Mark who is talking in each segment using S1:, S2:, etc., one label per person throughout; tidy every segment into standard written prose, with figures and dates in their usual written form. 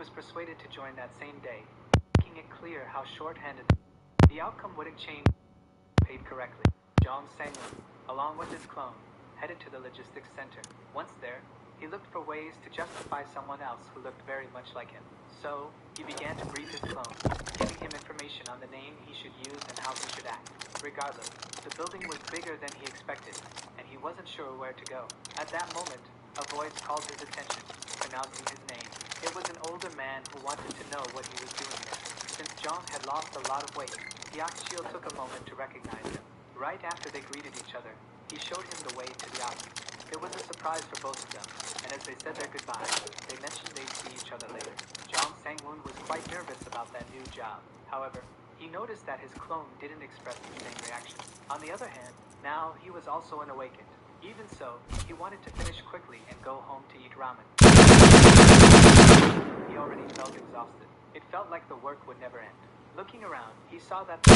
S1: was persuaded to join that same day, making it clear how short-handed the outcome wouldn't change if paid correctly. Jong Sang-won, along with his clone, headed to the logistics center. Once there, he looked for ways to justify someone else who looked very much like him. So, he began to brief his clone, giving him information on the name he should use and how he should act. Regardless, the building was bigger than he expected, and he wasn't sure where to go. At that moment, a voice called his attention, pronouncing his name. It was an older man who wanted to know what he was doing there. Since Jong had lost a lot of weight, Hyakchil took a moment to recognize him. Right after they greeted each other, he showed him the way to the office. It was a surprise for both of them, and as they said their goodbyes, they mentioned they'd see each other later. Jong Sang-won was quite nervous about that new job. However, he noticed that his clone didn't express the same reaction. On the other hand, now he was also unawakened. Even so, he wanted to finish quickly and go home to eat ramen. He already felt exhausted. It felt like the work would never end. Looking around, he saw that the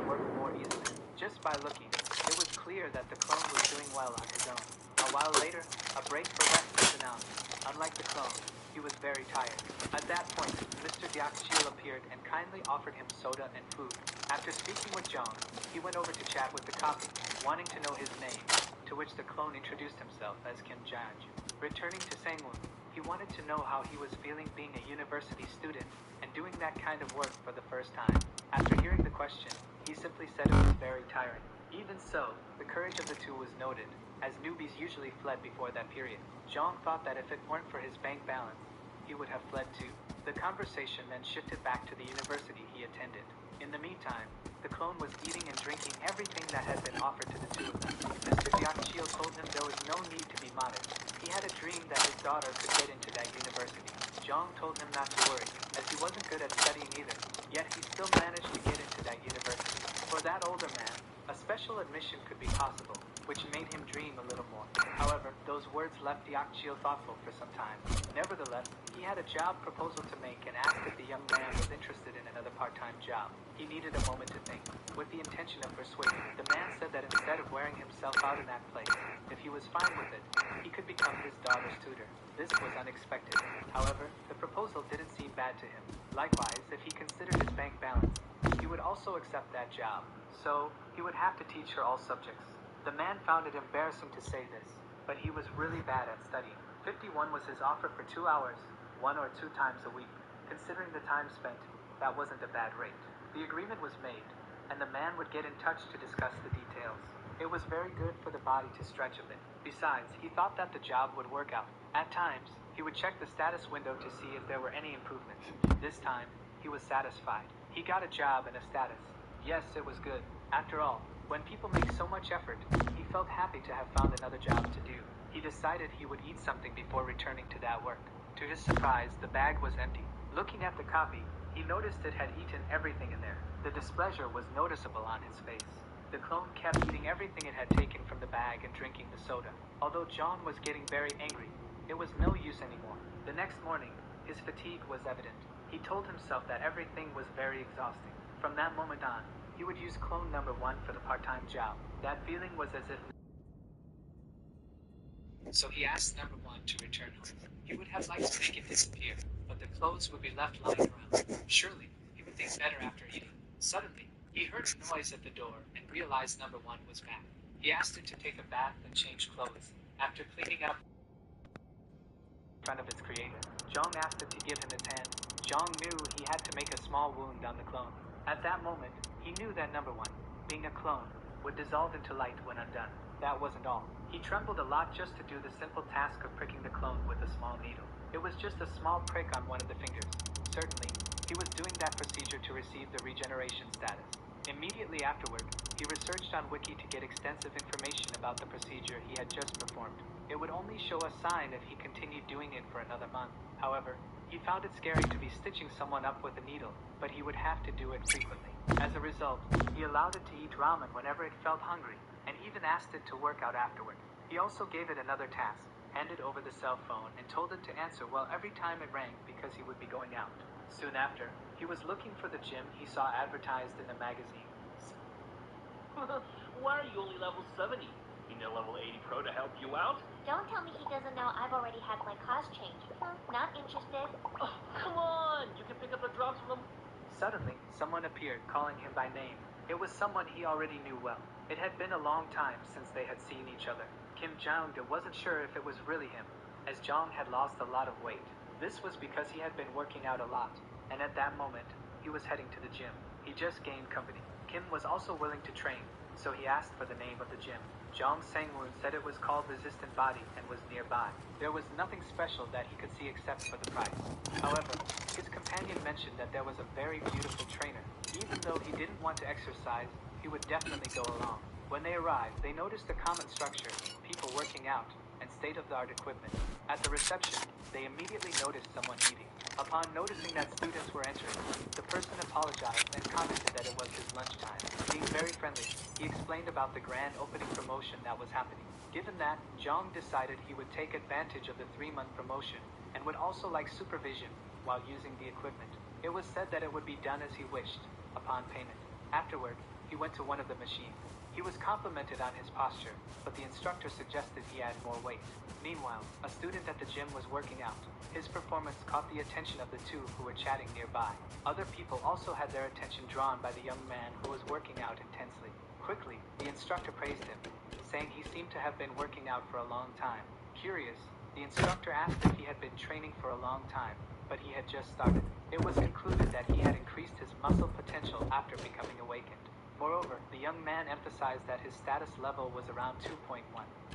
S1: work more easily. Just by looking, it was clear that the clone was doing well on his own. A while later, a break for rest was announced. Unlike the clone, he was very tired. At that point, Mr. Hyakchil appeared and kindly offered him soda and food. After speaking with Jong, he went over to chat with the copy, wanting to know his name, to which the clone introduced himself as Kim Jae-ju. Returning to Sang-won, he wanted to know how he was feeling being a university student and doing that kind of work for the first time. After hearing the question, he simply said it was very tiring. Even so, the courage of the two was noted, as newbies usually fled before that period. Jong thought that if it weren't for his bank balance, he would have fled too. The conversation then shifted back to the university he attended. In the meantime, the clone was eating and drinking everything that had been offered to the two of them. Mr. Hyakchil told him there was no need to be modest. He had a dream that his daughter could get into that university. Jong told him not to worry, as he wasn't good at studying either, yet he still managed to get into that university. For that older man, a special admission could be possible, which made him dream a little more. However, those words left Hyakchil thoughtful for some time. Nevertheless, he had a job proposal to make and asked if the young man was interested in another part-time job. He needed a moment to think. With the intention of persuading, the man said that instead of wearing himself out in that place, if he was fine with it, he could become his daughter's tutor. This was unexpected. However, the proposal didn't seem bad to him. Likewise, if he considered his bank balance, he would also accept that job. So, he would have to teach her all subjects. The man found it embarrassing to say this, but he was really bad at studying. 51 was his offer for 2 hours, 1 or 2 times a week. Considering the time spent, that wasn't a bad rate. The agreement was made, and the man would get in touch to discuss the details. It was very good for the body to stretch a bit. Besides, he thought that the job would work out. At times, he would check the status window to see if there were any improvements. This time, he was satisfied. He got a job and a status. Yes, it was good. After all, when people make so much effort, he felt happy to have found another job to do. He decided he would eat something before returning to that work. To his surprise, the bag was empty. Looking at the copy, he noticed it had eaten everything in there. The displeasure was noticeable on his face. The clone kept eating everything it had taken from the bag and drinking the soda. Although Jong was getting very angry, it was no use anymore. The next morning, his fatigue was evident. He told himself that everything was very exhausting. From that moment on, he would use clone number 1 for the part-time job. That feeling was as if... So he asked number 1 to return home. He would have liked to make it disappear, but the clothes would be left lying around. Surely, he would think better after eating. Suddenly, he heard a noise at the door and realized number 1 was back. He asked it to take a bath and change clothes. After cleaning up in front of its creator, Jong asked it to give him its hand. Jong knew he had to make a small wound on the clone. At that moment, he knew that number 1, being a clone, would dissolve into light when undone. That wasn't all. He trembled a lot just to do the simple task of pricking the clone with a small needle. It was just a small prick on one of the fingers. Certainly, he was doing that procedure to receive the regeneration status. Immediately afterward, he researched on Wiki to get extensive information about the procedure he had just performed. It would only show a sign if he continued doing it for another month. However, he found it scary to be stitching someone up with a needle, but he would have to do it frequently. As a result, he allowed it to eat ramen whenever it felt hungry, and even asked it to work out afterward. He also gave it another task, handed over the cell phone, and told it to answer well every time it rang because he would be going out. Soon after, he was looking for the gym he saw advertised in the magazine.
S2: Why are you only level 70? You need a level 80 pro to help you out?
S3: Don't tell me he doesn't
S2: had my class change. Not interested.
S3: Oh, come on! You can pick up the drops from them.
S1: Suddenly, someone appeared, calling him by name. It was someone he already knew well. It had been a long time since they had seen each other. Kim Jong-de wasn't sure if it was really him, as Jong had lost a lot of weight. This was because he had been working out a lot, and at that moment, he was heading to the gym. He just gained company. Kim was also willing to train, so he asked for the name of the gym. Jong Sang-woon said it was called Resistant Body and was nearby. There was nothing special that he could see except for the price. However, his companion mentioned that there was a very beautiful trainer. Even though he didn't want to exercise, he would definitely go along. When they arrived, they noticed a common structure, people working out, and state-of-the-art equipment. At the reception, they immediately noticed someone eating. Upon noticing that students were entering, the person apologized and commented that it was his lunchtime. Being very friendly, he explained about the grand opening promotion that was happening. Given that, Jong decided he would take advantage of the 3-month promotion and would also like supervision while using the equipment. It was said that it would be done as he wished, upon payment. Afterward, he went to one of the machines. He was complimented on his posture, but the instructor suggested he add more weight. Meanwhile, a student at the gym was working out. His performance caught the attention of the two who were chatting nearby. Other people also had their attention drawn by the young man who was working out intensely. Quickly, the instructor praised him, saying he seemed to have been working out for a long time. Curious, the instructor asked if he had been training for a long time, but he had just started. It was concluded that he had increased his muscle potential after becoming awakened. Moreover, the young man emphasized that his status level was around 2.1.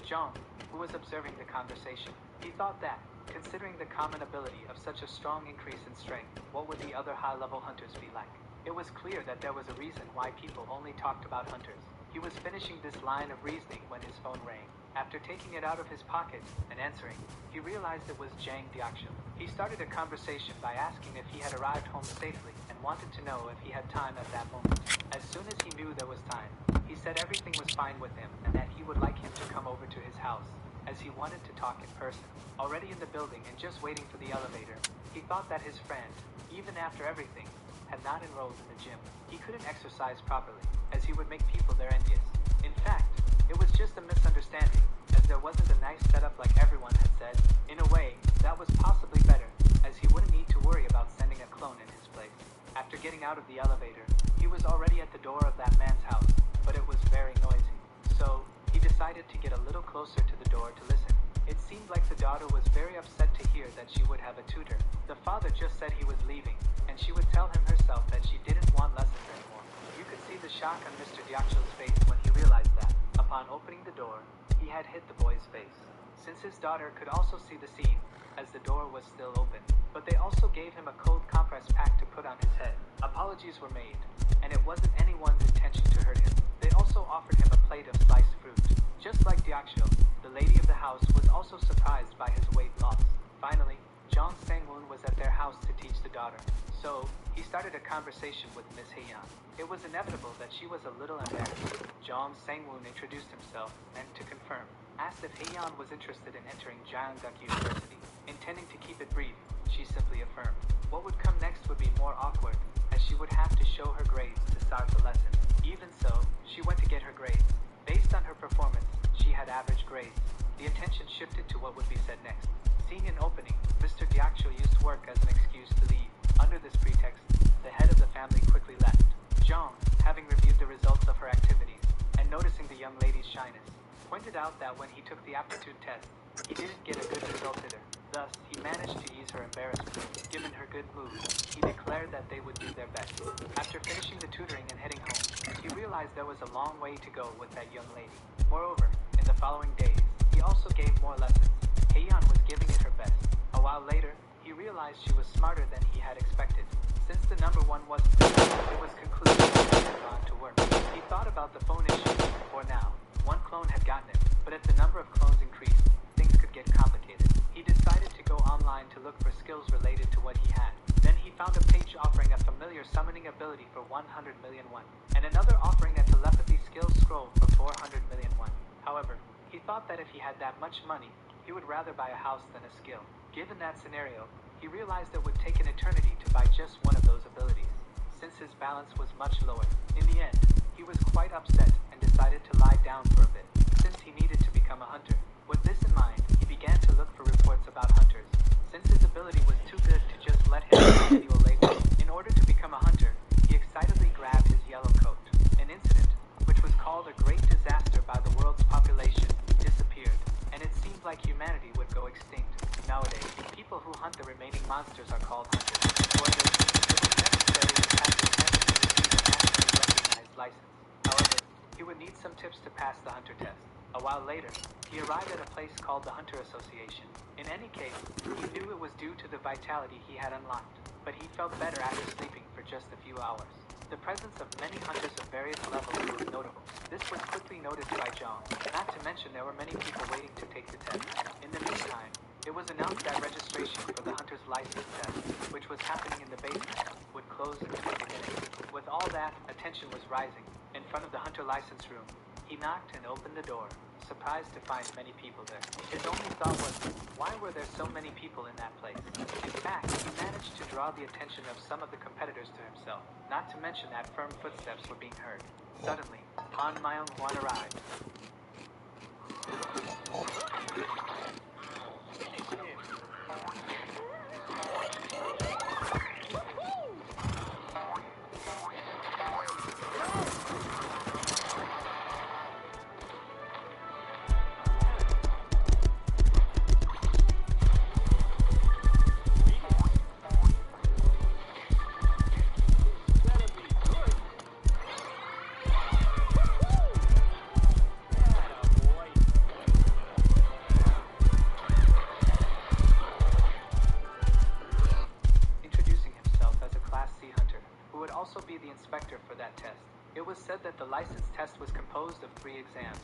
S1: Jong, who was observing the conversation, he thought that, considering the common ability of such a strong increase in strength, what would the other high-level hunters be like? It was clear that there was a reason why people only talked about hunters. He was finishing this line of reasoning when his phone rang. After taking it out of his pocket and answering, he realized it was Jang Deokshil. He started a conversation by asking if he had arrived home safely and wanted to know if he had time at that moment. As soon as he knew there was time, he said everything was fine with him and that he would like him to come over to his house, as he wanted to talk in person. Already in the building and just waiting for the elevator, he thought that his friend, even after everything, had not enrolled in the gym. He couldn't exercise properly, as he would make people there envious. In fact, it was just a misunderstanding, as there wasn't a nice setup like everyone had said. In a way, that was possibly better, as he wouldn't need to worry about sending a clone in his place. After getting out of the elevator, he was already at the door of that man's house, but it was very noisy. So, he decided to get a little closer to the door to listen. It seemed like the daughter was very upset to hear that she would have a tutor. The father just said he was leaving, and she would tell him herself that she didn't want lessons anymore. You could see the shock on Mr. Deokshil's face when he realized that, upon opening the door, he had hit the boy's face. Since his daughter could also see the scene, as the door was still open, but they also gave him a cold compress pack to put on his head. Apologies were made, and it wasn't anyone's intention to hurt him. They also offered him a plate of sliced fruit. Just like Deokshil, the lady of the house was also surprised by his weight loss. Finally, Jong Sang-woon was at their house to teach the daughter, so he started a conversation with Miss Haeyeon. It was inevitable that she was a little embarrassed. Jong Sang-woon introduced himself and, to confirm, asked if Haeyeon was interested in entering Jeongdeok University. Intending to keep it brief, she simply affirmed. What would come next would be more awkward, as she would have to show her grades to start the lesson. Even so, she went to get her grades. Based on her performance, she had average grades. The attention shifted to what would be said next. Seeing an opening, Mr. Deokshil used work as an excuse to leave. Under this pretext, the head of the family quickly left. Jong, having reviewed the results of her activities, and noticing the young lady's shyness, pointed out that when he took the aptitude test, he didn't get a good result either. Thus, he managed to ease her embarrassment. Given her good mood, he declared that they would do their best. After finishing the tutoring and heading home, he realized there was a long way to go with that young lady. Moreover, in the following days, he also gave more lessons. Haeyeon was giving it her best. A while later, he realized she was smarter than he had expected. Since the number one wasn't there, it was concluded that he had gone to work. He thought about the phone issue. For now, one clone had gotten it, but if the number of clones increased, things could get complicated. He decided to go online to look for skills related to what he had. Then he found a page offering a familiar summoning ability for 100 million won, and another offering a telepathy skills scroll for 400 million won. However, he thought that if he had that much money, he would rather buy a house than a skill. Given that scenario, he realized it would take an eternity to buy just one of those abilities, since his balance was much lower. In the end, he was quite upset and decided to lie down for a bit, since he needed to become a hunter. With this in mind, he began to look for reports about seems like humanity would go extinct. Nowadays, people who hunt the remaining monsters are called hunters. For this, it was necessary to pass a test to receive a nationally recognized license. However, he would need some tips to pass the hunter test. A while later, he arrived at a place called the Hunter Association. In any case, he knew it was due to the vitality he had unlocked, but he felt better after sleeping for just a few hours. The presence of many hunters of various levels was notable. This was quickly noticed by John, not to mention there were many people waiting to take the test. In the meantime, it was announced that registration for the hunter's license test, which was happening in the basement, would close in 20 minutes. With all that, attention was rising. In front of the hunter license room, he knocked and opened the door, surprised to find many people there. His only thought was, why were there so many people in that place? In fact, he managed to draw the attention of some of the competitors to himself, not to mention that firm footsteps were being heard. Suddenly, Han Myung-hwan arrived. Inspector for that test. It was said that the license test was composed of 3 exams,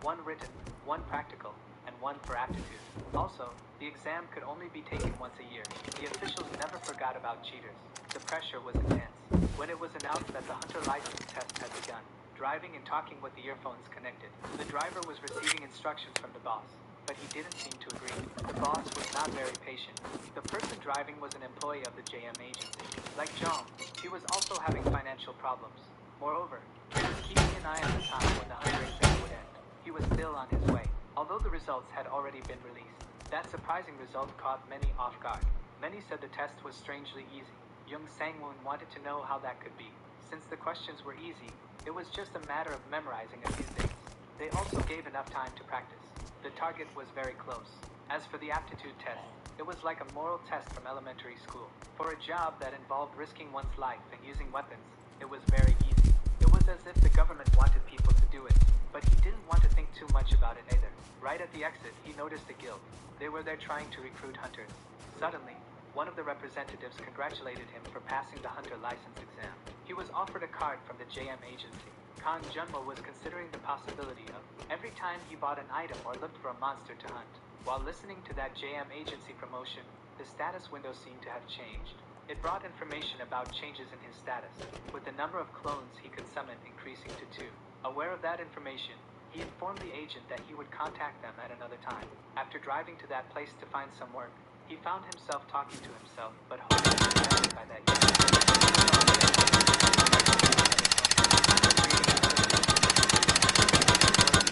S1: 1 written, 1 practical, and 1 for aptitude. Also, the exam could only be taken once a year. The officials never forgot about cheaters. The pressure was intense. When it was announced that the hunter license test had begun, driving and talking with the earphones connected, the driver was receiving instructions from the boss, but he didn't seem to agree. The boss was not very patient. The person driving was an employee of the JM agency. Like John, he was also having financial problems. Moreover, he was keeping an eye on the time when the hunter exam would end. He was still on his way, although the results had already been released. That surprising result caught many off guard. Many said the test was strangely easy. Young Sang-woon wanted to know how that could be. Since the questions were easy, it was just a matter of memorizing a few things. They also gave enough time to practice. The target was very close. As for the aptitude test, it was like a moral test from elementary school. For a job that involved risking one's life and using weapons, it was very easy. It was as if the government wanted people to do it, but he didn't want to think too much about it either. Right at the exit, he noticed a guild. They were there trying to recruit hunters. Suddenly, one of the representatives congratulated him for passing the hunter license exam. He was offered a card from the JM agency. Kang Junmo was considering the possibility of every time he bought an item or looked for a monster to hunt. While listening to that JM agency promotion, the status window seemed to have changed. It brought information about changes in his status, with the number of clones he could summon increasing to 2. Aware of that information, he informed the agent that he would contact them at another time. After driving to that place to find some work, he found himself talking to himself, but hoping to be met by that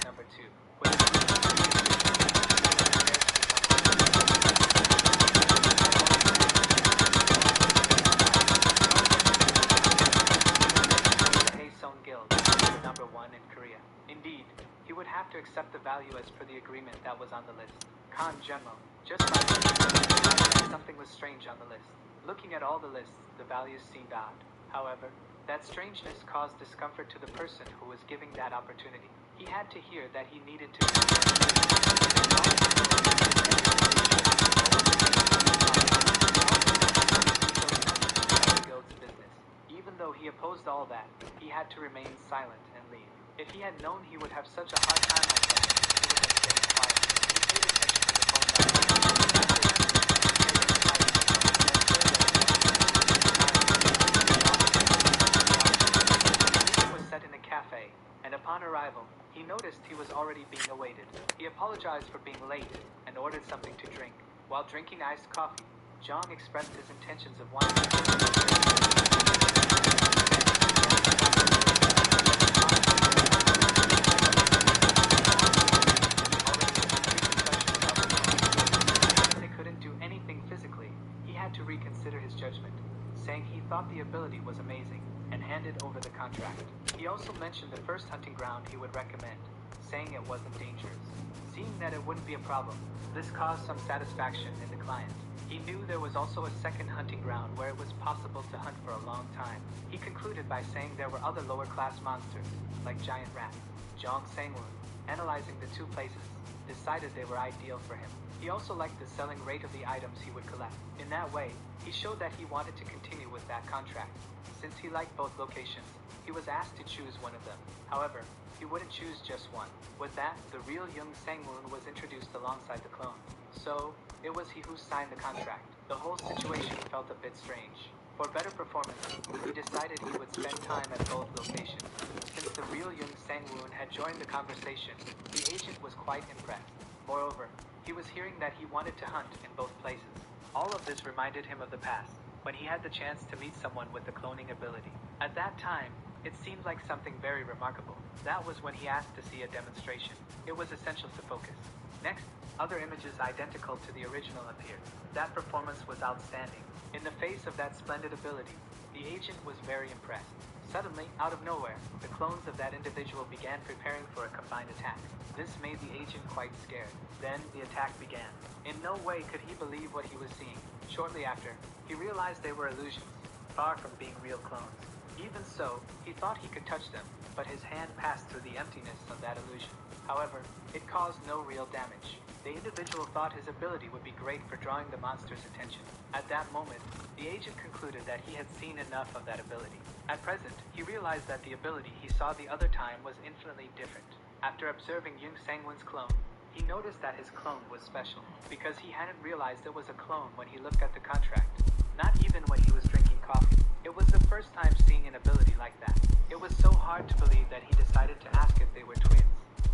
S1: Number 2. Have to accept the value as per the agreement that was on the list. Kang Junmo, just by something was strange on the list. Looking at all the lists, the values seemed odd. However, that strangeness caused discomfort to the person who was giving that opportunity. He had to hear that he needed to guild's business. Even though he opposed all that, he had to remain silent and leave. If he had known he would have such a hard time like that, he would have stayed quiet. He paid attention to the phone He was set in a cafe, and upon arrival, he noticed he was already being awaited. He apologized for being late and ordered something to drink. While drinking iced coffee, Jong expressed his intentions of wanting to reconsider his judgment, saying he thought the ability was amazing, and handed over the contract. He also mentioned the first hunting ground he would recommend, saying it wasn't dangerous. Seeing that it wouldn't be a problem, this caused some satisfaction in the client. He knew there was also a second hunting ground where it was possible to hunt for a long time. He concluded by saying there were other lower-class monsters, like giant rats. Zhang Sangwon, analyzing the two places, decided they were ideal for him. He also liked the selling rate of the items he would collect. In that way, he showed that he wanted to continue with that contract. Since he liked both locations, he was asked to choose one of them. However, he wouldn't choose just one. With that, the real Yung Sangwon was introduced alongside the clone. So, it was he who signed the contract. The whole situation felt a bit strange. For better performance, he decided he would spend time at both locations. Since the real Yung Sangwon had joined the conversation, the agent was quite impressed. Moreover, he was hearing that he wanted to hunt in both places. All of this reminded him of the past, when he had the chance to meet someone with the cloning ability. At that time, it seemed like something very remarkable. That was when he asked to see a demonstration. It was essential to focus. Next, other images identical to the original appeared. That performance was outstanding. In the face of that splendid ability, the agent was very impressed. Suddenly, out of nowhere, the clones of that individual began preparing for a combined attack. This made the agent quite scared. Then, the attack began. In no way could he believe what he was seeing. Shortly after, he realized they were illusions, far from being real clones. Even so, he thought he could touch them, but his hand passed through the emptiness of that illusion. However, it caused no real damage. The individual thought his ability would be great for drawing the monster's attention. At that moment, the agent concluded that he had seen enough of that ability. At present, he realized that the ability he saw the other time was infinitely different. After observing Yung Sangwon's clone, he noticed that his clone was special, because he hadn't realized it was a clone when he looked at the contract. Not even when he was drinking coffee. It was the first time seeing an ability like that. It was so hard to believe that he decided to ask if they were twins.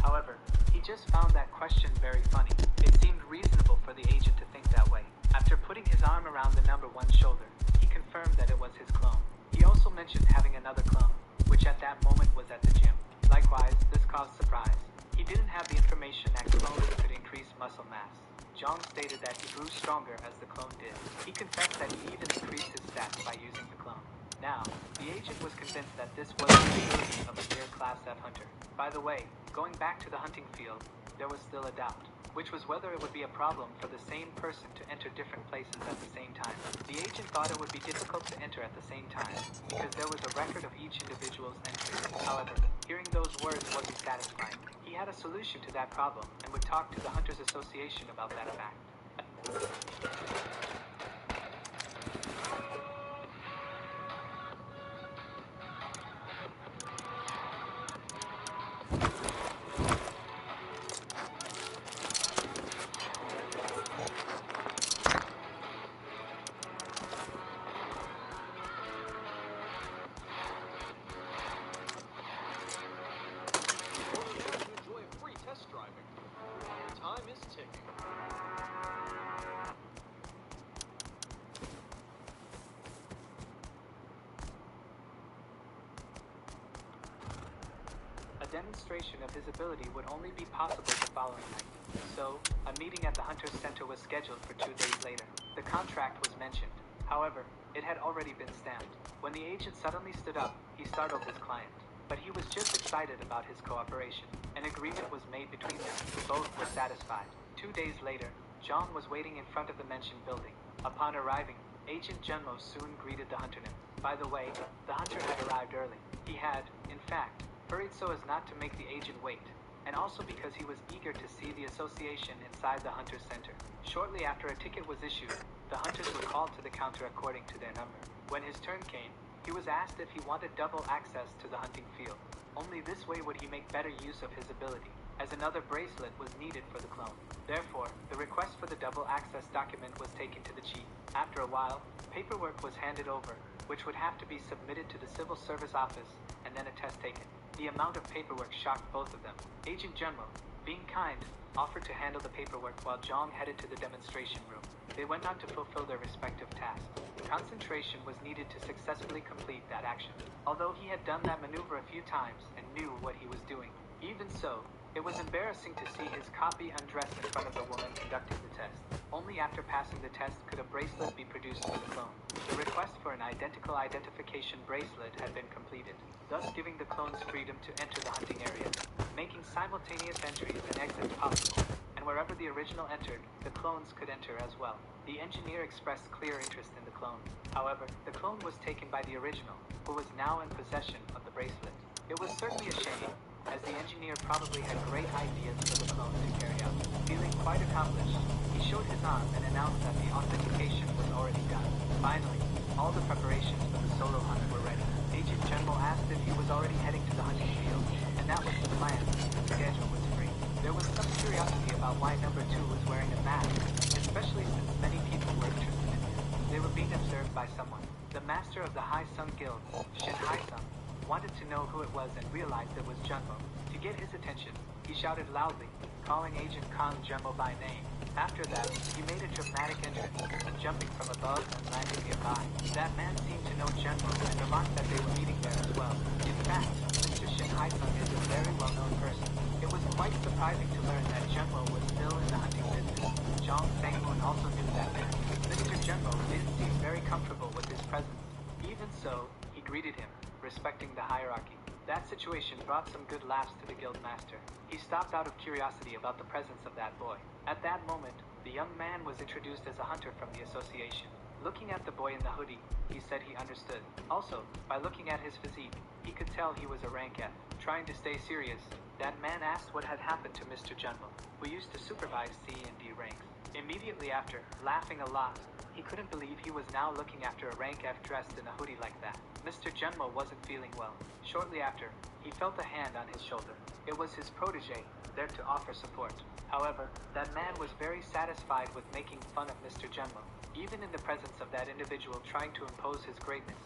S1: However, he just found that question very funny. It seemed reasonable for the agent to think that way. After putting his arm around the number one shoulder, he confirmed that it was his clone. He also mentioned having another clone, which at that moment was at the gym. Likewise, this caused surprise. He didn't have the information that clones could increase muscle mass. Zhang stated that he grew stronger as the clone did. He confessed that he even increased his stats by using the clone. Now, the agent was convinced that this was the ability of a mere Class F hunter. By the way, going back to the hunting field, there was still a doubt, which was whether it would be a problem for the same person to enter different places at the same time. The agent thought it would be difficult to enter at the same time, because there was a record of each individual's entry. However, hearing those words wasn't satisfying. He had a solution to that problem, and would talk to the Hunters Association about that fact. Demonstration of his ability would only be possible the following night. So, a meeting at the Hunter's Center was scheduled for 2 days later. The contract was mentioned. However, it had already been stamped. When the agent suddenly stood up, he startled his client. But he was just excited about his cooperation. An agreement was made between them. Both were satisfied. 2 days later, Zhang was waiting in front of the mentioned building. Upon arriving, Agent Junmo soon greeted the hunter. By the way, the hunter had arrived early. He had, in fact, hurried so as not to make the agent wait, and also because he was eager to see the association inside the Hunter's Center. Shortly after a ticket was issued, the hunters were called to the counter according to their number. When his turn came, he was asked if he wanted double access to the hunting field. Only this way would he make better use of his ability, as another bracelet was needed for the clone. Therefore, the request for the double access document was taken to the chief. After a while, paperwork was handed over, which would have to be submitted to the Civil Service Office, and then a test taken. The amount of paperwork shocked both of them. Agent Junmo, being kind, offered to handle the paperwork while Zhang headed to the demonstration room. They went on to fulfill their respective tasks. Concentration was needed to successfully complete that action. Although he had done that maneuver a few times and knew what he was doing, even so, it was embarrassing to see his copy undressed in front of the woman conducting the test. Only only after passing the test could a bracelet be produced for the clone. The request for an identical identification bracelet had been completed, thus giving the clones freedom to enter the hunting area, making simultaneous entries and exits possible. And wherever the original entered, the clones could enter as well. The engineer expressed clear interest in the clone. However, the clone was taken by the original, who was now in possession of the bracelet. It was certainly a shame, as the engineer probably had great ideas for the clone to carry out. Feeling quite accomplished, he showed his arm and announced that the authentication was already done. Finally, all the preparations for the solo hunt were ready. Agent General asked if he was already heading to the hunting field, and that was the plan. The schedule was free. There was some curiosity about why number 2 was wearing a mask, especially since many people were interested in him. They were being observed by someone. The master of the Hai Sung Guild, Shin Hai Sung, wanted to know who it was and realized it was Junmo. To get his attention, he shouted loudly, calling Agent Kang Junmo by name. After that, he made a dramatic entrance, jumping from above and landing nearby. That man seemed to know Junmo and remarked that they were meeting there as well. In fact, Mr. Shin Hai Sung is a very well-known person. It was quite surprising to learn that Junmo was still in the hunting business. Zhang Fengmoon also knew that man. Mr. Junmo didn't seem very comfortable with his presence. Even so, he greeted him, respecting the hierarchy. That situation brought some good laughs to the guild master. He stopped out of curiosity about the presence of that boy. At that moment, the young man was introduced as a hunter from the association. Looking at the boy in the hoodie, he said he understood. Also, by looking at his physique, he could tell he was a rank F. Trying to stay serious, that man asked what had happened to Mr. Junmo, who used to supervise C and D ranks. Immediately after, laughing a lot, he couldn't believe he was now looking after a rank F dressed in a hoodie like that. Mr. Junmo wasn't feeling well. Shortly after, he felt a hand on his shoulder. It was his protege, there to offer support. However, that man was very satisfied with making fun of Mr. Junmo. Even in the presence of that individual trying to impose his greatness,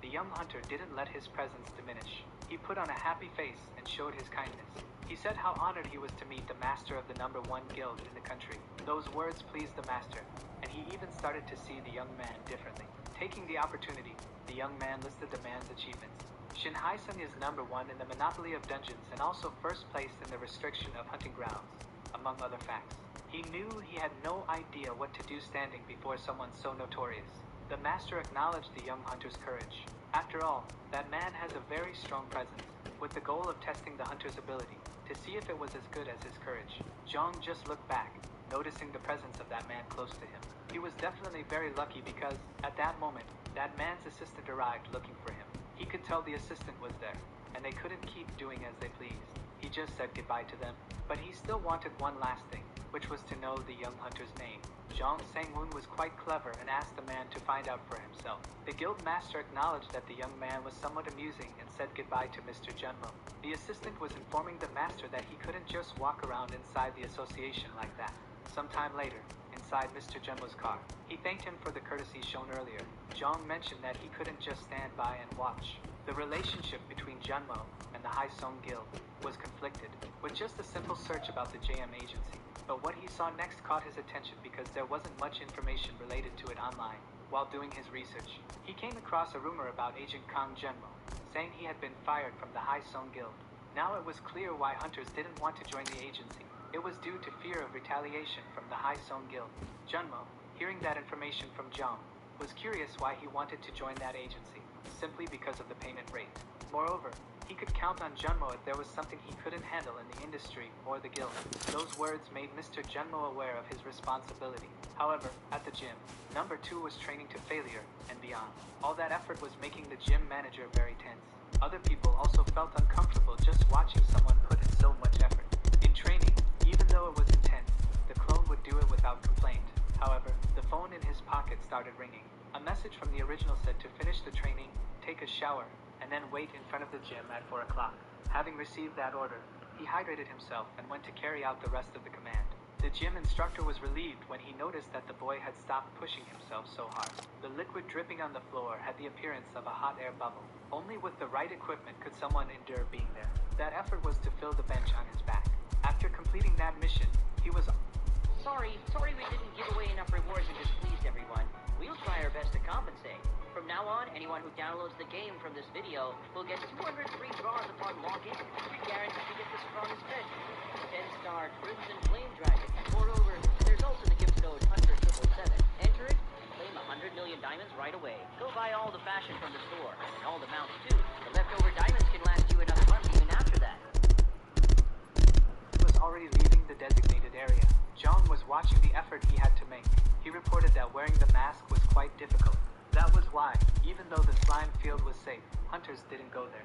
S1: the young hunter didn't let his presence diminish. He put on a happy face and showed his kindness. He said how honored he was to meet the master of the number 1 guild in the country. Those words pleased the master, and he even started to see the young man differently. Taking the opportunity, the young man listed the man's achievements. Shin Hai Sung is number 1 in the Monopoly of Dungeons and also first place in the restriction of hunting grounds, among other facts. He knew he had no idea what to do standing before someone so notorious. The master acknowledged the young hunter's courage. After all, that man has a very strong presence, with the goal of testing the hunter's ability, to see if it was as good as his courage. Zhang just looked back, noticing the presence of that man close to him. He was definitely very lucky because, at that moment, that man's assistant arrived looking for him. He could tell the assistant was there, and they couldn't keep doing as they pleased. He just said goodbye to them, but he still wanted one last thing, which was to know the young hunter's name. Zhang Sangwoon was quite clever and asked the man to find out for himself. The guild master acknowledged that the young man was somewhat amusing and said goodbye to Mr. Junmo. The assistant was informing the master that he couldn't just walk around inside the association like that. Sometime later, inside Mr. Junmo's car, he thanked him for the courtesy shown earlier. Zhang mentioned that he couldn't just stand by and watch. The relationship between Junmo and the Hai Sung Guild was conflicted, with just a simple search about the JM agency. But what he saw next caught his attention because there wasn't much information related to it online. While doing his research, he came across a rumor about Agent Kang Junmo, saying he had been fired from the Hai Sung Guild. Now it was clear why hunters didn't want to join the agency. It was due to fear of retaliation from the Hai Sung Guild. Junmo, hearing that information from Zhang, was curious why he wanted to join that agency, simply because of the payment rate. Moreover, he could count on Junmo if there was something he couldn't handle in the industry or the guild. Those words made Mr. Junmo aware of his responsibility. However, at the gym, number 2 was training to failure and beyond. All that effort was making the gym manager very tense. Other people also felt uncomfortable just watching someone put in so much effort. In training, even though it was intense, the clone would do it without complaint. However, the phone in his pocket started ringing. A message from the original said to finish the training, take a shower, and then wait in front of the gym at 4 o'clock. Having received that order, he hydrated himself and went to carry out the rest of the command. The gym instructor was relieved when he noticed that the boy had stopped pushing himself so hard. The liquid dripping on the floor had the appearance of a hot air bubble. Only with the right equipment could someone endure being there. That effort was to fill the bench on his back. After completing that mission, he was...
S3: Sorry we didn't give away enough rewards and displeased everyone. We'll try our best to compensate. From now on, anyone who downloads the game from this video will get 200 free draws upon login. We guarantee to get the strongest fish. 10-star Crimson Flame Dragon. Moreover, there's also the gift code Hunter Triple buy all the fashion from the store, and all the mounts too. The leftover diamonds can last you another month even after that.
S1: He was already leaving the designated area. John was watching the effort he had to make. He reported that wearing the mask was quite difficult. That was why, even though the slime field was safe, hunters didn't go there.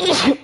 S4: Eesh.